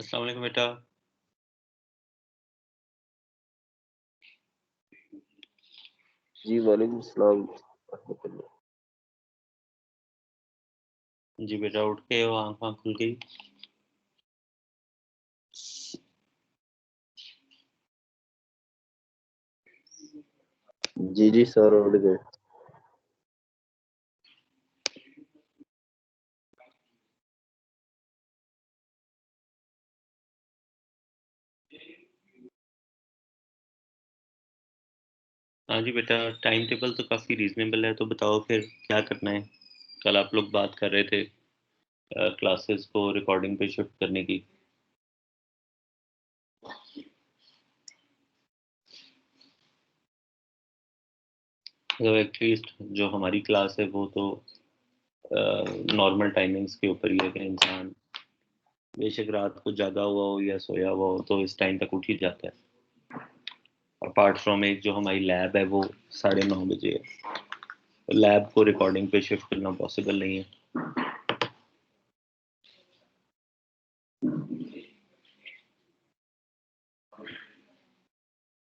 अस्सलाम वालेकुम बेटा। जी, वालेकुम सलाम रहमतुल्लाह। जी बेटा, उठ के वो आँख वाँख खुल गई? जी, जी सर उठ गए। हाँ जी बेटा, टाइम टेबल तो काफ़ी रीज़नेबल है, तो बताओ फिर क्या करना है? कल आप लोग बात कर रहे थे क्लासेस को रिकॉर्डिंग पे शिफ्ट करने की। तो एटलीस्ट जो हमारी क्लास है वो तो नॉर्मल टाइमिंग्स के ऊपर ही है कि इंसान बेशक रात को जागा हुआ हो या सोया हुआ हो तो इस टाइम तक उठ ही जाता है। अपार्ट फ्रॉम एक जो हमारी लैब है वो 9:30 बजे है। लैब को रिकॉर्डिंग पे शिफ्ट करना पॉसिबल नहीं है।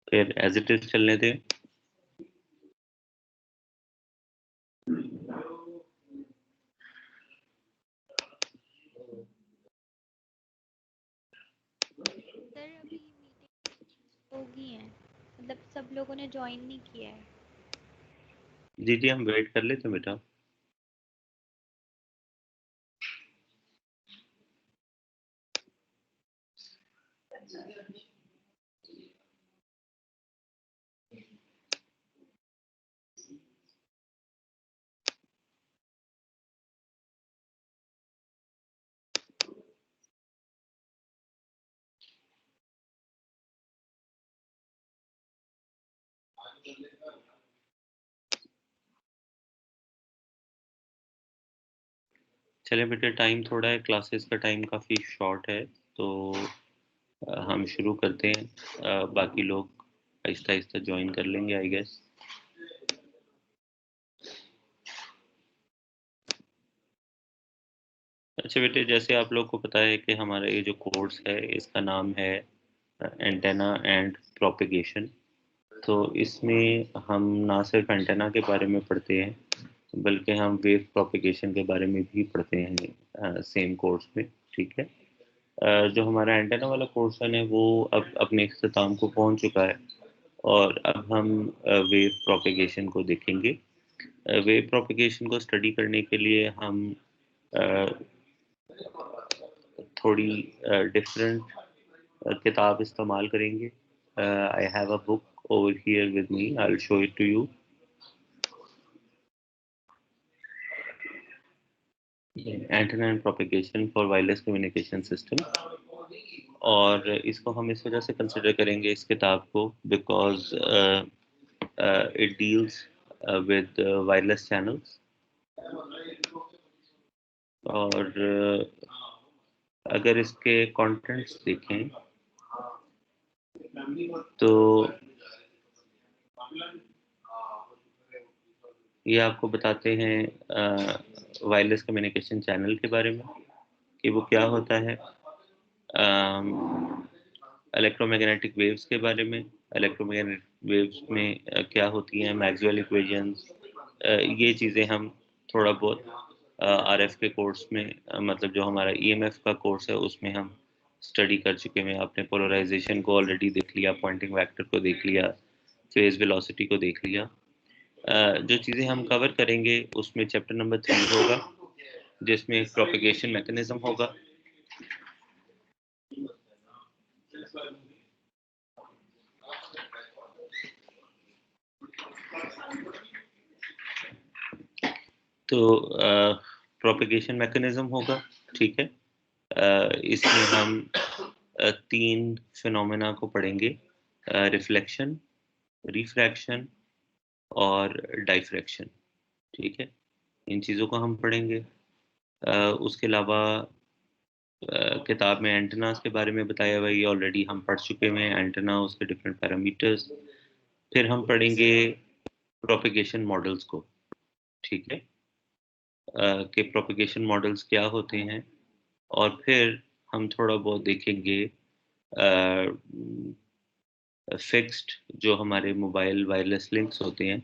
फिर एज इट इज चलने थे। सर अभी मीटिंग होगी है, मतलब सब लोगों ने ज्वाइन नहीं किया है। जी जी, हम वेट कर लेते हैं बेटा। चले बेटे, टाइम थोड़ा है, क्लासेस का टाइम काफ़ी शॉर्ट है, तो हम शुरू करते हैं। बाकी लोग आहिस्ता आहिस्ता ज्वाइन कर लेंगे आई गेस। अच्छा बेटे, जैसे आप लोग को पता है कि हमारा ये जो कोर्स है इसका नाम है एंटेना एंड प्रोपिगेशन। तो इसमें हम ना सिर्फ एंटेना के बारे में पढ़ते हैं बल्कि हम वेव प्रोपिगेशन के बारे में भी पढ़ते हैं सेम कोर्स में। ठीक है। जो हमारा एंटेना वाला पोर्शन है वो अब अपने इख्तिताम को पहुंच चुका है और अब हम वेव प्रोपेगेशन को देखेंगे। वेव प्रोपेगेशन को स्टडी करने के लिए हम अ, थोड़ी डिफरेंट किताब इस्तेमाल करेंगे। I have a book over here with me, I will show it to you. Antenna and propagation for wireless communication system. और इसको हम इस वजह से कंसिडर करेंगे इस किताब को because it deals with wireless channels। और अगर इसके कंटेंट्स देखें तो ये आपको बताते हैं वायरलेस कम्युनिकेशन चैनल के बारे में कि वो क्या होता है, इलेक्ट्रोमैग्नेटिक वेव्स के बारे में, इलेक्ट्रोमैग्नेटिक वेव्स में क्या होती हैं, मैक्सवेल इक्वेशंस, ये चीज़ें हम थोड़ा बहुत आरएफ के कोर्स में मतलब जो हमारा ईएमएफ का कोर्स है उसमें हम स्टडी कर चुके हैं। आपने पोलराइजेशन को ऑलरेडी देख लिया, पॉइंटिंग वेक्टर को देख लिया, फेज वेलोसिटी को देख लिया। जो चीज़ें हम कवर करेंगे उसमें चैप्टर नंबर 3 होगा जिसमें प्रोपेगेशन मैकेनिज्म होगा। तो प्रोपेगेशन मैकेनिज्म होगा। ठीक है। इसमें हम 3 फिनोमेना को पढ़ेंगे, रिफ्लेक्शन, रिफ्रैक्शन और डाइफ्रैक्शन। ठीक है। इन चीज़ों को हम पढ़ेंगे। उसके अलावा किताब में एंटेनास के बारे में बताया हुआ है, ये ऑलरेडी हम पढ़ चुके हैं, एंटेना उसके डिफरेंट पैरामीटर्स। फिर हम पढ़ेंगे प्रोपेगेशन मॉडल्स को। ठीक है। कि प्रोपेगेशन मॉडल्स क्या होते हैं। और फिर हम थोड़ा बहुत देखेंगे फिक्स्ड जो हमारे मोबाइल वायरलेस लिंक्स होते हैं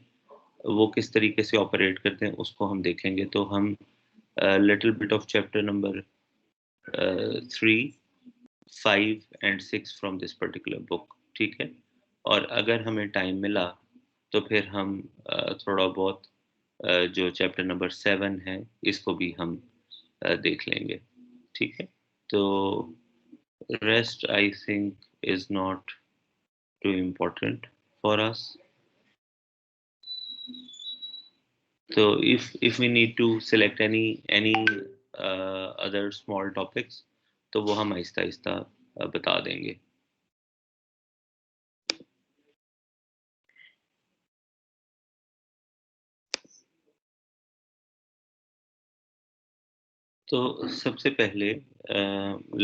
वो किस तरीके से ऑपरेट करते हैं उसको हम देखेंगे। तो हम little bit of chapter number 3, 5 and 6 from this particular book, ठीक है। और अगर हमें टाइम मिला तो फिर हम थोड़ा बहुत जो चैप्टर नंबर 7 है इसको भी हम देख लेंगे, ठीक है। तो rest I think is not too important for us. So if we need to select any other small topics, तो वो हम आहिस्ता आहिस्ता बता देंगे। तो सबसे पहले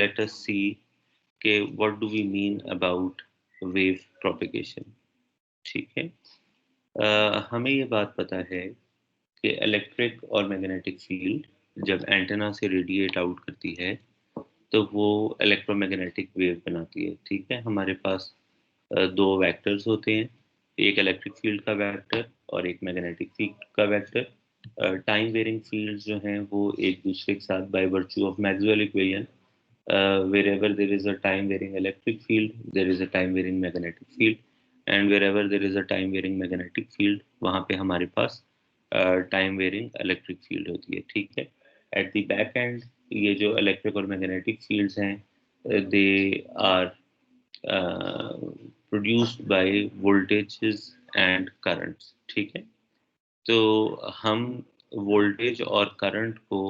let us see कि what do we mean about wave propagation, ठीक है। हमें ये बात पता है कि इलेक्ट्रिक और मैग्नेटिक फील्ड जब एंटेना से रेडिएट आउट करती है तो वो इलेक्ट्रोमैग्नेटिक वेव बनाती है, ठीक है। हमारे पास दो वेक्टर्स होते हैं, एक इलेक्ट्रिक फील्ड का वेक्टर और एक मैग्नेटिक फील्ड का वेक्टर। टाइम वेरिंग फील्ड्स जो हैं वो एक दूसरे के साथ by virtue of Maxwell equation, wherever there is a time varying electric field there is a time varying magnetic field, and wherever there is a time varying magnetic field वहाँ पे हमारे पास टाइम वेरिंग इलेक्ट्रिक फील्ड होती है, ठीक है। At the back and ये जो electric और मैग्नेटिक फील्ड्स हैं they are produced by voltages and currents, ठीक है। तो हम वोल्टेज और करंट को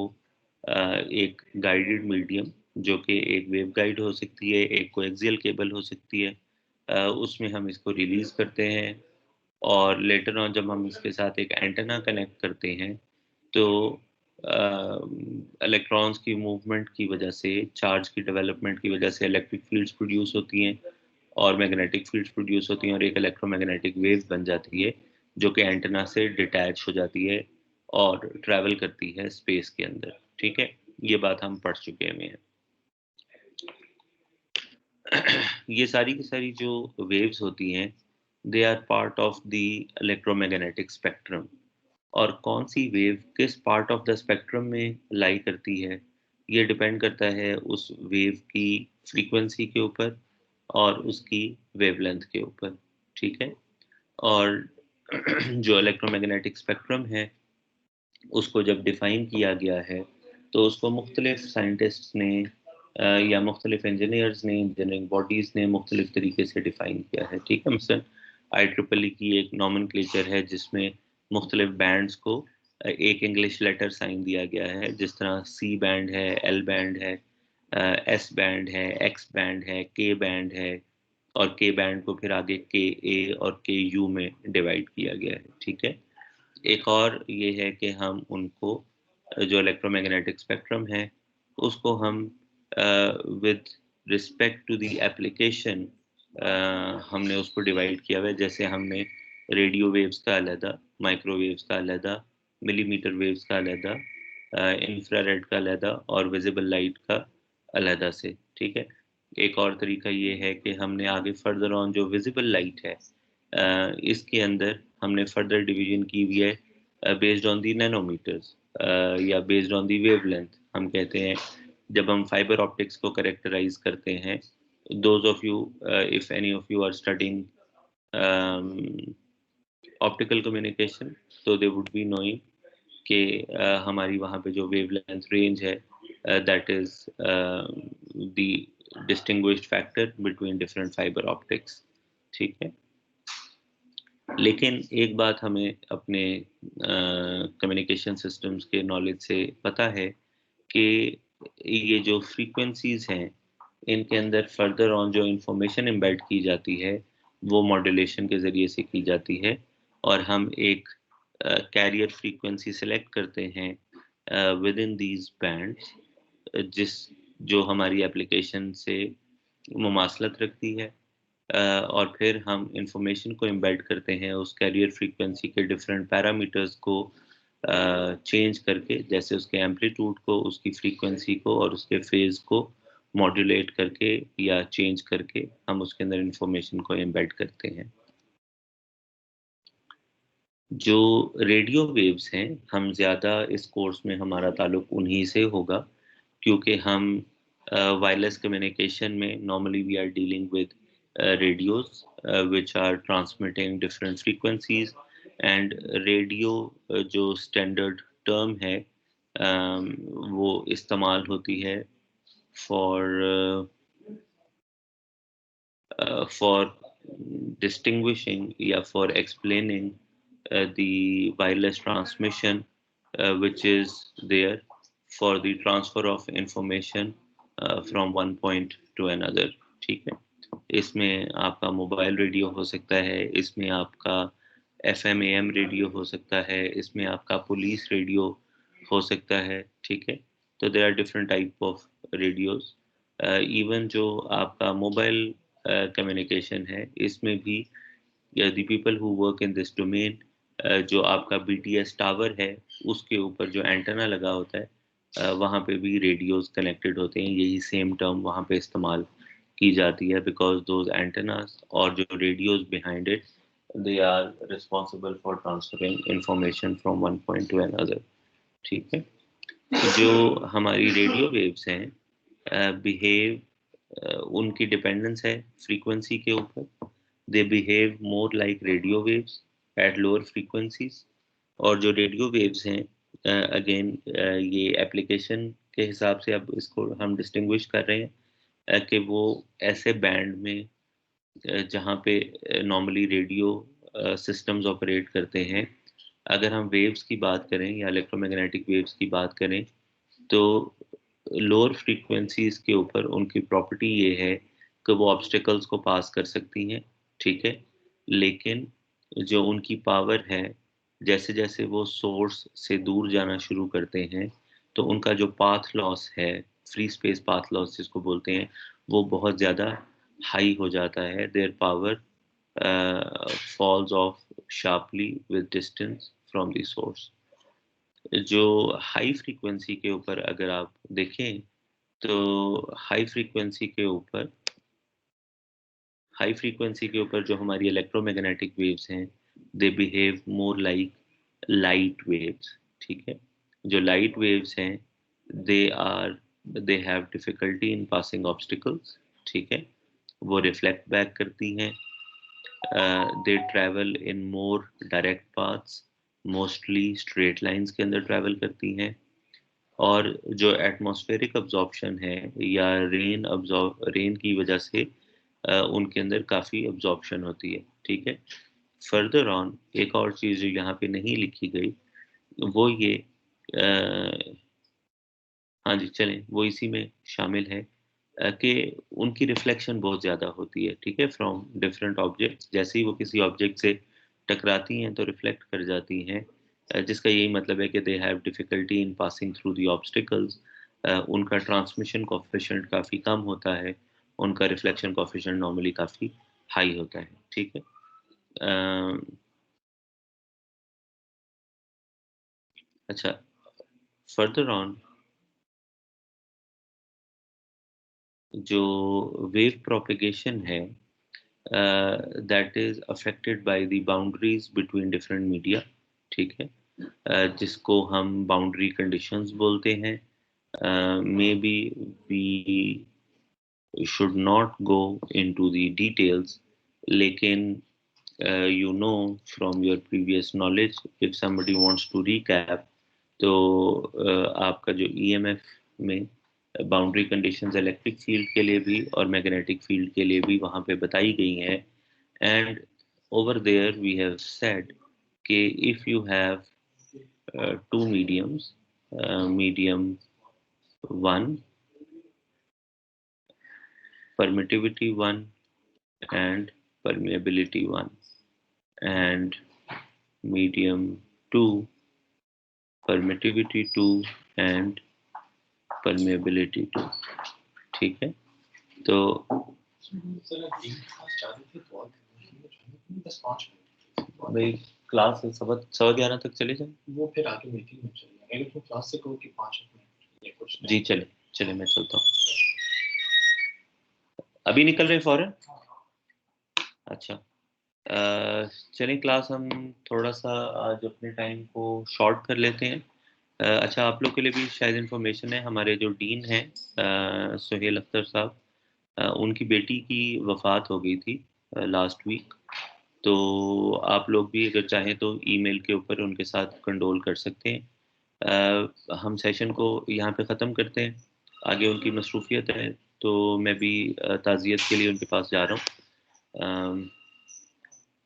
एक गाइडेड मीडियम जो कि एक वेव गाइड हो सकती है, एक कोएक्सियल केबल हो सकती है, उसमें हम इसको रिलीज करते हैं और लेटर ऑन जब हम इसके साथ एक एंटेना कनेक्ट करते हैं तो इलेक्ट्रॉन्स की मूवमेंट की वजह से, चार्ज की डेवलपमेंट की वजह से इलेक्ट्रिक फील्ड्स प्रोड्यूस होती हैं और मैग्नेटिक फील्ड्स प्रोड्यूस होती हैं और एक इलेक्ट्रोमैग्नेटिक वेव बन जाती है जो कि एंटेना से डिटैच हो जाती है और ट्रैवल करती है स्पेस के अंदर, ठीक है। ये बात हम पढ़ चुके हैं। ये सारी की सारी जो वेव्स होती हैं they are part of the electromagnetic spectrum, और कौन सी वेव किस पार्ट ऑफ द स्पेक्ट्रम में लाई करती है ये डिपेंड करता है उस वेव की फ्रीक्वेंसी के ऊपर और उसकी वेवलेंथ के ऊपर, ठीक है। और जो इलेक्ट्रोमैग्नेटिक स्पेक्ट्रम है उसको जब डिफाइन किया गया है तो उसको मुख्तलिफ साइंटिस्ट्स ने या मुख्तलिफ इंजीनियर्स ने, इंजीनियरिंग बॉडीज़ ने मुख्तलिफ तरीके से डिफाइन किया है, ठीक है। मसलन IEEE की एक नॉमेनक्लेचर है जिसमें मुख्तलिफ बैंड्स को एक इंग्लिश लेटर साइन दिया गया है, जिस तरह C बैंड है, L बैंड है, S बैंड है, X बैंड है, K बैंड है, और K बैंड को फिर आगे KA और KU में डिवाइड किया गया है, ठीक है। एक और ये है कि हम उनको जो इलेक्ट्रोमैग्नेटिक स्पेक्ट्रम है उसको हम with respect to the application हमने उसको डिवाइड किया हुआ है। जैसे हमने रेडियो वेव्स का अलहदा, माइक्रोवेव्स का अलहदा, मिलीमीटर वेव्स का अलहदा, इंफ्रारेड का अलहदा और विजिबल लाइट का अलहदा से, ठीक है। एक और तरीका ये है कि हमने आगे फर्दर ऑन जो विजिबल लाइट है इसके अंदर हमने फर्दर डिवीजन की हुई है बेस्ड ऑन दी नैनोमीटर्स या बेस्ड ऑन दी वेवलेंथ। हम कहते हैं जब हम फाइबर ऑप्टिक्स को करेक्टराइज करते हैं, those of you if any of you are studying optical communication तो दे वुड बी नोइंग कि हमारी वहाँ पे जो वेवलेंथ रेंज है that is the distinguished factor between different fibre optics, ठीक है। लेकिन एक बात हमें अपने कम्युनिकेशन सिस्टम्स के नॉलेज से पता है कि ये जो फ्रीक्वेंसीज हैं इनके अंदर फर्दर ऑन जो इंफॉर्मेशन एम्बेड की जाती है वो मॉड्यूलेशन के ज़रिए से की जाती है और हम एक कैरियर फ्रीक्वेंसी सेलेक्ट करते हैं विद इन दीज बैंड्स जिस जो हमारी एप्लीकेशन से मुमासलत रखती है, और फिर हम इंफॉर्मेशन को एम्बेड करते हैं उस कैरियर फ्रीक्वेंसी के डिफरेंट पैरामीटर्स को चेंज करके, जैसे उसके एम्पलीट्यूड को, उसकी फ्रीक्वेंसी को और उसके फेज को मॉड्यूलेट करके या चेंज करके हम उसके अंदर इंफॉर्मेशन को एम्बेड करते हैं। जो रेडियो वेव्स हैं, हम ज़्यादा इस कोर्स में हमारा ताल्लुक उन्हीं से होगा, क्योंकि हम वायरलेस कम्युनिकेशन में normally we are dealing with radios which are transmitting different frequencies, and radio जो स्टैंडर्ड टर्म है वो इस्तेमाल होती है for distinguishing या for explaining the wireless transmission which is there for the transfer of information from one point to another। ठीक है, इसमें आपका मोबाइल रेडियो हो सकता है, इसमें आपका FM AM रेडियो हो सकता है, इसमें आपका पुलिस रेडियो हो सकता है। ठीक है, तो there are different type of radios. Even जो आपका मोबाइल कम्युनिकेशन है, इसमें भी the people who work in this domain, जो आपका BTS टावर है उसके ऊपर जो एंटेना लगा होता है वहाँ पे भी रेडियोज कनेक्टेड होते हैं। यही सेम टर्म वहाँ पे इस्तेमाल की जाती है, बिकॉज दोज एंटेनास और जो radios behind it they are responsible for transferring information from one point to another. ठीक है, जो हमारी रेडियो वेव्स हैं बिहेव उनकी डिपेंडेंस है फ्रीक्वेंसी के ऊपर। They behave more like radio waves at lower frequencies. और जो रेडियो वेव्स हैं अगेन ये एप्लीकेशन के हिसाब से अब इसको हम डिस्टिंग्विश कर रहे हैं कि वो ऐसे बैंड में जहाँ पे नॉर्मली रेडियो सिस्टम्स ऑपरेट करते हैं। अगर हम वेव्स की बात करें या इलेक्ट्रोमैग्नेटिक वेव्स की बात करें, तो लोअर फ्रीक्वेंसीज के ऊपर उनकी प्रॉपर्टी ये है कि वो ऑब्स्टिकल्स को पास कर सकती हैं। ठीक है, लेकिन जो उनकी पावर है, जैसे जैसे वो सोर्स से दूर जाना शुरू करते हैं तो उनका जो पाथ लॉस है, फ्री स्पेस पाथ लॉस जिसको बोलते हैं, वो बहुत ज़्यादा हाई हो जाता है। Their power falls off sharply with distance from the source. जो हाई फ्रीक्वेंसी के ऊपर अगर आप देखें, तो हाई फ्रीक्वेंसी के ऊपर जो हमारी इलेक्ट्रोमैग्नेटिक वेव्स हैं, दे behave more like light waves. ठीक है, जो लाइट वेव्स हैं they have difficulty in passing obstacles. ठीक है, वो रिफ्लेक्ट बैक करती हैं। दे travel in more direct paths, mostly straight lines के अंदर ट्रैवल करती हैं। और जो एटमॉस्फेरिक अब्जॉर्प्शन है या रेन की वजह से उनके अंदर काफ़ी अब्जॉर्प्शन होती है। ठीक है, फर्दर ऑन एक और चीज़ जो यहाँ पे नहीं लिखी गई वो ये हाँ जी चलें, वो इसी में शामिल है कि उनकी रिफ्लेक्शन बहुत ज़्यादा होती है। ठीक है, फ्रॉम डिफरेंट ऑब्जेक्ट्स। जैसे ही वो किसी ऑब्जेक्ट से टकराती हैं तो रिफ्लेक्ट कर जाती हैं, जिसका यही मतलब है कि they have difficulty in passing through the obstacles. उनका ट्रांसमिशन कोएफिशिएंट काफ़ी कम होता है, उनका रिफ्लेक्शन कोएफिशिएंट नॉर्मली काफ़ी हाई होता है। ठीक है, अच्छा, फर्दर ऑन जो वेव प्रोपेगेशन है that is affected by the boundaries between different media. ठीक है, जिसको हम बाउंड्री कंडीशंस बोलते हैं। Maybe we should not go into the details, लेकिन you know from your previous knowledge, if somebody wants to recap, तो आपका जो EMF में बाउंड्री कंडीशंस इलेक्ट्रिक फील्ड के लिए भी और मैग्नेटिक फील्ड के लिए भी वहाँ पे बताई गई हैं। And over there we have said कि if you have two mediums, medium 1, permittivity 1 and permeability 1, and medium 2, permittivity 2 and permeability 2। ठीक है, तो भाई क्लास 11:15 तक चले जाए, वो फिर आगे मीटिंग में चले जाएंगे। तो क्लास से कहो कि 5 मिनट ये कुछ जी चले चले मैं चलता हूँ। अभी निकल रहे फौरन? अच्छा, चलिए क्लास हम थोड़ा सा आज अपने टाइम को शॉर्ट कर लेते हैं। अच्छा, आप लोग के लिए भी शायद इन्फॉर्मेशन है, हमारे जो डीन हैं सुहेल अख्तर साहब, उनकी बेटी की वफ़ात हो गई थी लास्ट वीक। तो आप लोग भी अगर चाहें तो ईमेल के ऊपर उनके साथ कंडोल कर सकते हैं। हम सेशन को यहाँ पे ख़त्म करते हैं, आगे उनकी मसरूफियत है, तो मैं भी ताज़ियत के लिए उनके पास जा रहा हूँ।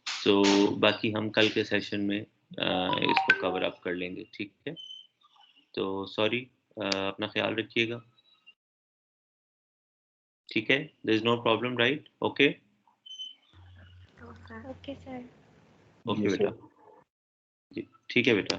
तो बाकी हम कल के सेशन में इसको कवर अप कर लेंगे, ठीक है? तो सॉरी, अपना ख्याल रखिएगा, ठीक है? There is no problem, right? Okay okay sir. जी ओके बेटा, सर। जी ठीक है बेटा।